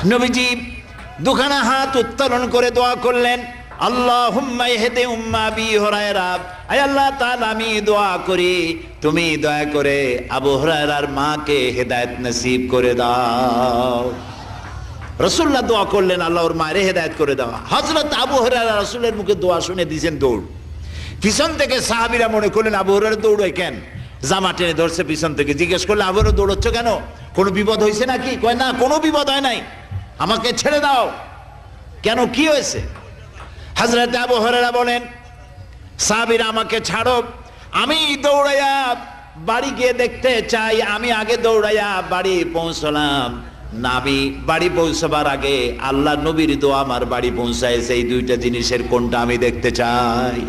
নবীজি দুখানা হাত উত্তোলন করে দোয়া করলেন, আল্লাহুম্মা ইহদি উম্মা আবি হুরায়রা, আয় আল্লাহ তাআলা আমি দোয়া করি তুমি দয়া করে আবু হুরায়রার মাকে হেদায়েত নসিব করে দাও। রাসূলুল্লাহ দোয়া করলেন আল্লাহ ওর মায়ের হেদায়েত করে দাও। হযরত আবু হুরায়রা রাসূলের মুখে দোয়া শুনে দিয়েছেন দৌড়। পিছন থেকে সাহাবীরা মনে করলেন আবু হুরায়রা দৌড়ায় কেন, জামা টেনে ধরছে পিছন থেকে। জিজ্ঞেস করলে আবু হুরায়রা দৌড়চ্ছ কেন, কোনো বিপদ হয়েছে নাকি? কয় না, কোনো বিপদ হয় নাই, আমাকে ছেড়ে দাও। কেন, কি হয়েছে? হযরত আবু হুরায়রা বলেন, সাহাবীরা আমাকে ছাড়ো, আমি দৌড়াইয়া বাড়ি গিয়ে দেখতে চাই। আমি আগে দৌড়াইয়া বাড়ি পৌঁছলাম, নাবি বাড়ি পৌঁছবার আগে আল্লাহ নবীর দোয়া আমার বাড়ি পৌঁছায়। সেই দুইটা জিনিসের কোনটা আমি দেখতে চাই।